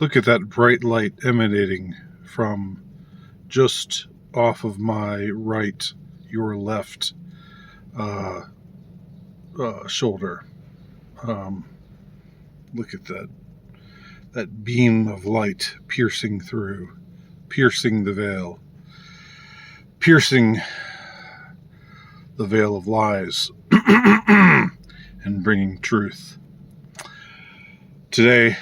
Look at that bright light emanating from just off of my right, your left shoulder. Look at that beam of light piercing through, piercing the veil, piercing the veil of lies, and bringing truth. Today,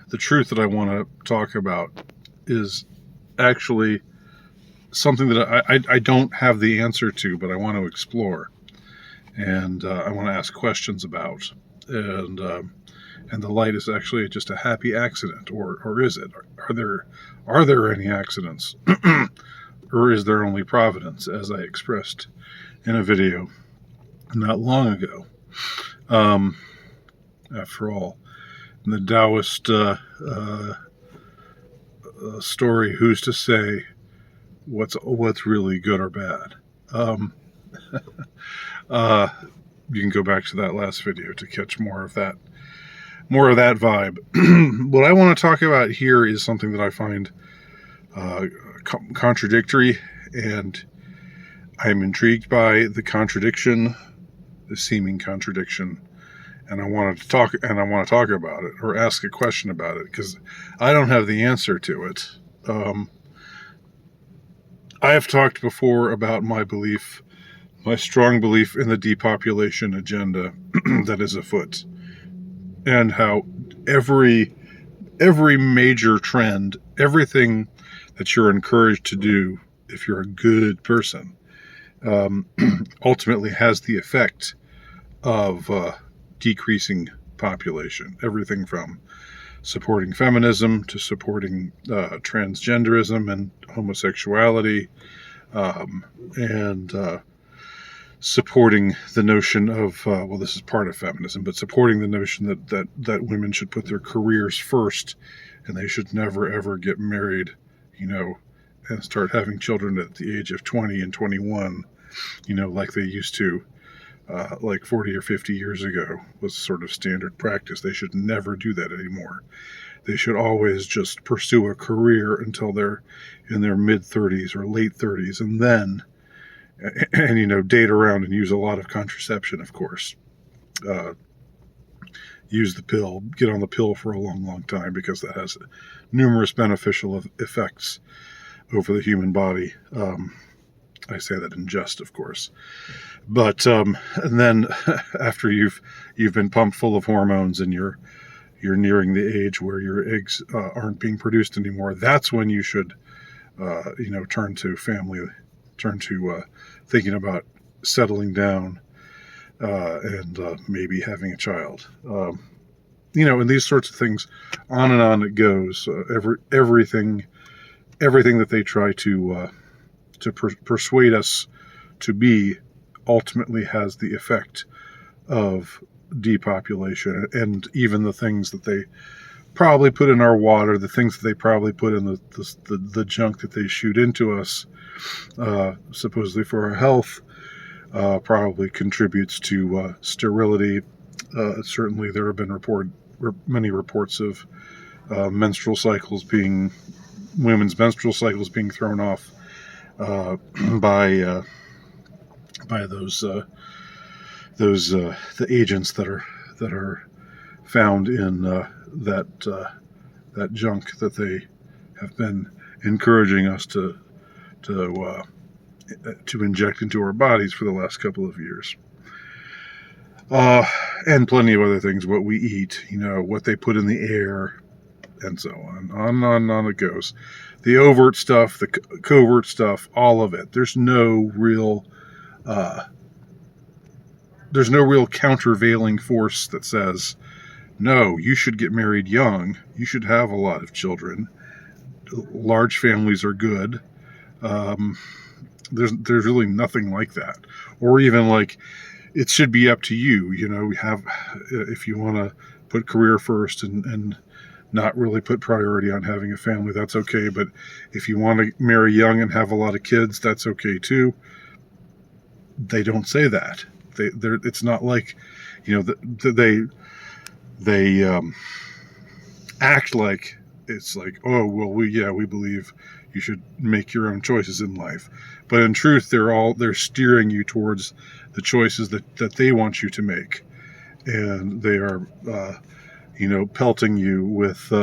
the truth that I want to talk about is actually something that I don't have the answer to, but I want to explore, and I want to ask questions about. And the light is actually just a happy accident, or is it? Are there any accidents, or is there only providence, as I expressed in a video not long ago? After all, in the Taoist story, who's to say what's really good or bad? You can go back to that last video to catch more of that vibe. What I want to talk about here is something that I find contradictory, and I'm intrigued by the contradiction, the seeming contradiction, and I want to talk about it, or ask a question about it, because I don't have the answer to it. I have talked before about my strong belief in the depopulation agenda that is afoot, and how every major trend, everything that you're encouraged to do if you're a good person, ultimately has the effect of decreasing population. Everything from supporting feminism to supporting transgenderism and homosexuality, and supporting the notion of, this is part of feminism, but supporting the notion that women should put their careers first, and they should never, ever get married, and start having children at the age of 20 and 21, like they used to, like 40 or 50 years ago, was sort of standard practice. They should never do that anymore. They should always just pursue a career until they're in their mid-30s or late 30s, and then date around and use a lot of contraception, of course. Use the pill, get on the pill for a long, long time, because that has numerous beneficial effects over the human body. I say that in jest, of course. But and then after you've been pumped full of hormones and you're nearing the age where your eggs aren't being produced anymore, that's when you should turn to thinking about settling down and maybe having a child. And these sorts of things, on and on it goes. Everything that they try to persuade us to be ultimately has the effect of depopulation. And even the things that they probably put in our water, the things that they probably put in the junk that they shoot into us, supposedly for our health, probably contributes to sterility. Certainly there have been many reports of women's menstrual cycles being thrown off by the agents that are found in that junk that they have been encouraging us to inject into our bodies for the last couple of years. And plenty of other things, what we eat, what they put in the air, and so on. On it goes. The overt stuff, the covert stuff, all of it. There's no real countervailing force that says, no, you should get married young. You should have a lot of children. Large families are good. There's really nothing like that. Or even like, it should be up to you. If you want to put career first and not really put priority on having a family, that's okay. But if you want to marry young and have a lot of kids, that's okay too. They don't say that. It's not like, they act like it's like, oh well, we believe you should make your own choices in life, but in truth, they're steering you towards the choices that they want you to make, and they are pelting you with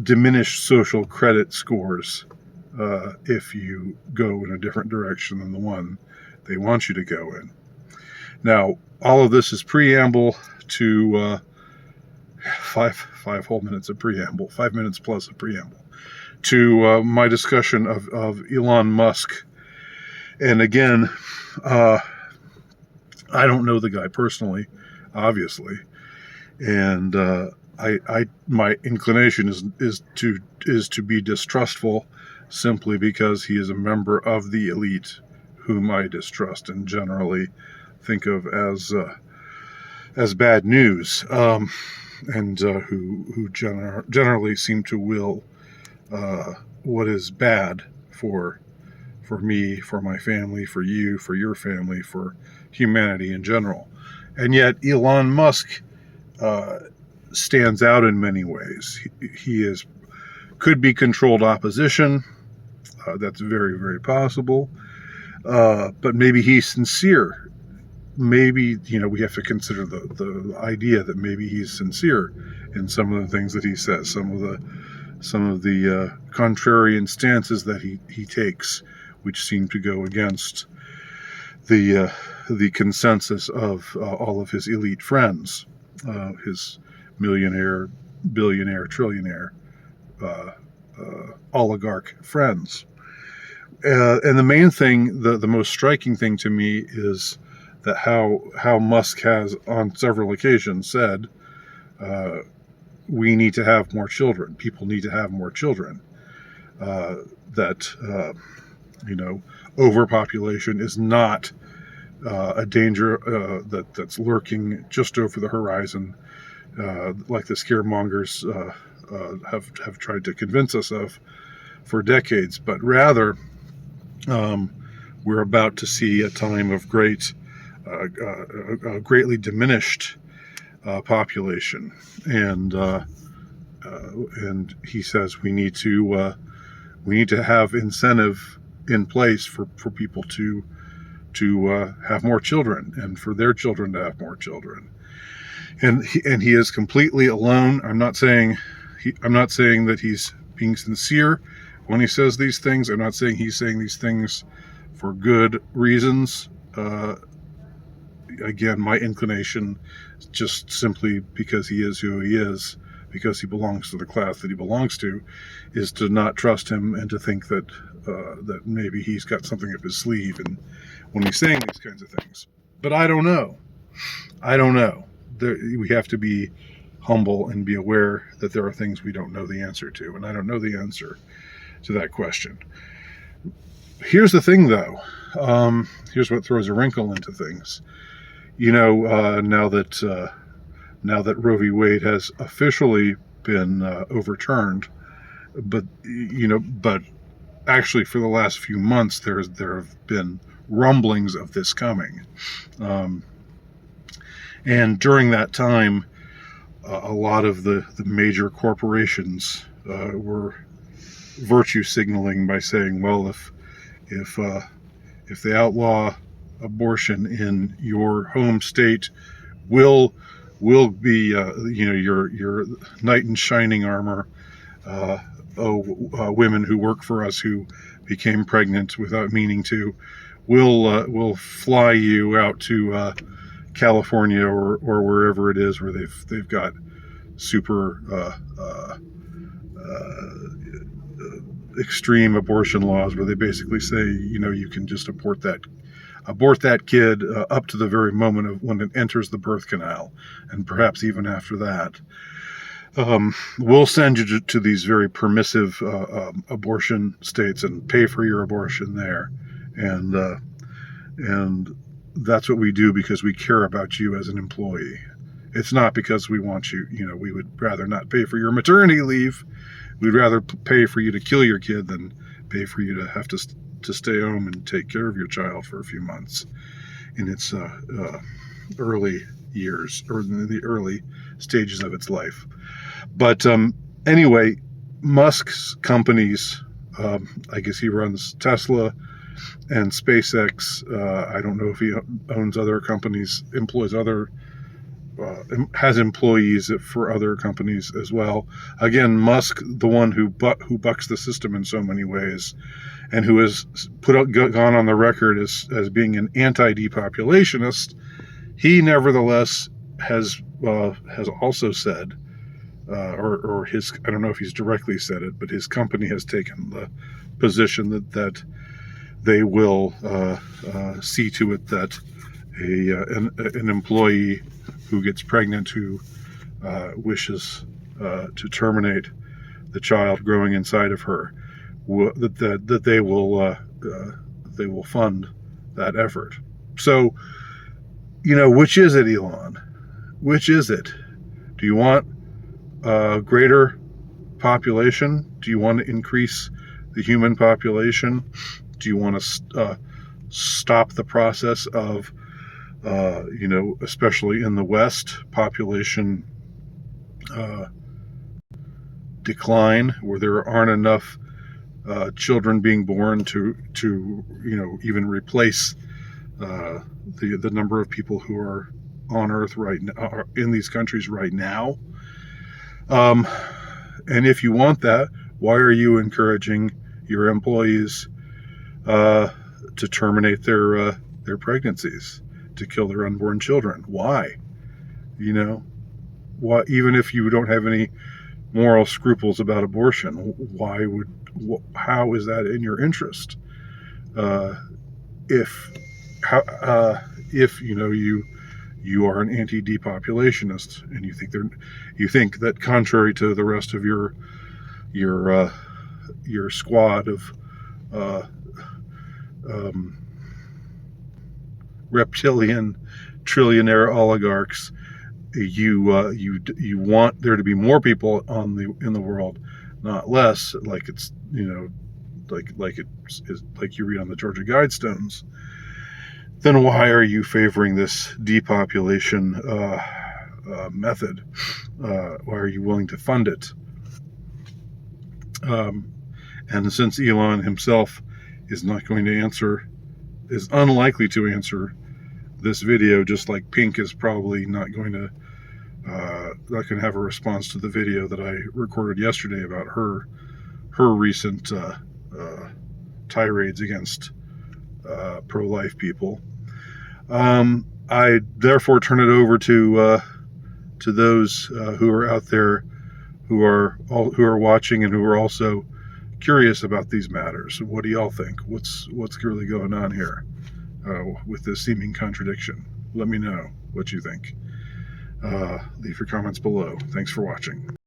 diminished social credit scores if you go in a different direction than the one they want you to go in. Now, all of this is preamble to five whole minutes of preamble, 5 minutes plus of preamble to my discussion of Elon Musk. And again, I don't know the guy personally, obviously, and my inclination is to be distrustful, simply because he is a member of the elite, whom I distrust and generally think of as bad news, and who generally seem to will what is bad for me, for my family, for you, for your family, for humanity in general. And yet Elon Musk stands out in many ways. He could be controlled opposition. That's very, very possible. But maybe he's sincere. Maybe, we have to consider the idea that maybe he's sincere in some of the things that he says, some of the contrarian stances that he takes, which seem to go against the consensus of all of his elite friends, his millionaire, billionaire, trillionaire, oligarch friends. And the main thing, the most striking thing to me, is that how Musk has on several occasions said, we need to have more children. People need to have more children. That overpopulation is not a danger that's lurking just over the horizon, like the scaremongers have tried to convince us of for decades, but rather we're about to see a time of greatly diminished population, and he says we need to have incentive in place for people to have more children, and for their children to have more children. And he is completely alone. I'm not saying that he's being sincere when he says these things. I'm not saying he's saying these things for good reasons. Again, my inclination, just simply because he is who he is, because he belongs to the class that he belongs to, is to not trust him and to think that maybe he's got something up his sleeve and when he's saying these kinds of things. But I don't know. We have to be humble and be aware that there are things we don't know the answer to, and I don't know the answer to that question. Here's the thing, though. Here's what throws a wrinkle into things. Now that Roe v. Wade has officially been overturned, but actually for the last few months there have been rumblings of this coming, and during that time, a lot of the major corporations were virtue signaling by saying, well, if they outlaw abortion in your home state, will be your knight in shining armor, women who work for us who became pregnant without meaning to, will fly you out to California or wherever it is where they've got super extreme abortion laws, where they basically say, you can just abort that kid up to the very moment of when it enters the birth canal, and perhaps even after that. We'll send you to these very permissive abortion states and pay for your abortion there, and that's what we do because we care about you as an employee. It's not because we want you. We would rather not pay for your maternity leave. We'd rather pay for you to kill your kid than pay for you to have to stay home and take care of your child for a few months in its early years, or in the early stages of its life. But anyway, Musk's companies, I guess he runs Tesla and SpaceX. I don't know if he owns other companies, has employees for other companies as well. Again, Musk, the one who bucks the system in so many ways, and who has gone on the record as being an anti-depopulationist, he nevertheless has also said, or his, I don't know if he's directly said it, but his company has taken the position that they will see to it that an employee who gets pregnant, who wishes to terminate the child growing inside of her, that they will fund that effort. So, which is it, Elon? Which is it? Do you want a greater population? Do you want to increase the human population? Do you want to stop the process of, especially in the West, population decline, where there aren't enough children being born to even replace the number of people who are on Earth right now, in these countries right now? And if you want that, why are you encouraging your employees to terminate their pregnancies, to kill their unborn children? Why? Why, even if you don't have any moral scruples about abortion, how is that in your interest? If you are an anti-depopulationist, and you think that, contrary to the rest of your squad of reptilian trillionaire oligarchs, you want there to be more people in the world, not less, like it's like you read on the Georgia Guidestones, then why are you favoring this depopulation method? Why are you willing to fund it? And since Elon himself is unlikely to answer this video, just like Pink is probably not going to have a response to the video that I recorded yesterday about her recent tirades against pro-life people. I therefore turn it over to those who are out there, who are watching, and who are also curious about these matters. What do y'all think? What's really going on here with this seeming contradiction? Let me know what you think. Leave your comments below. Thanks for watching.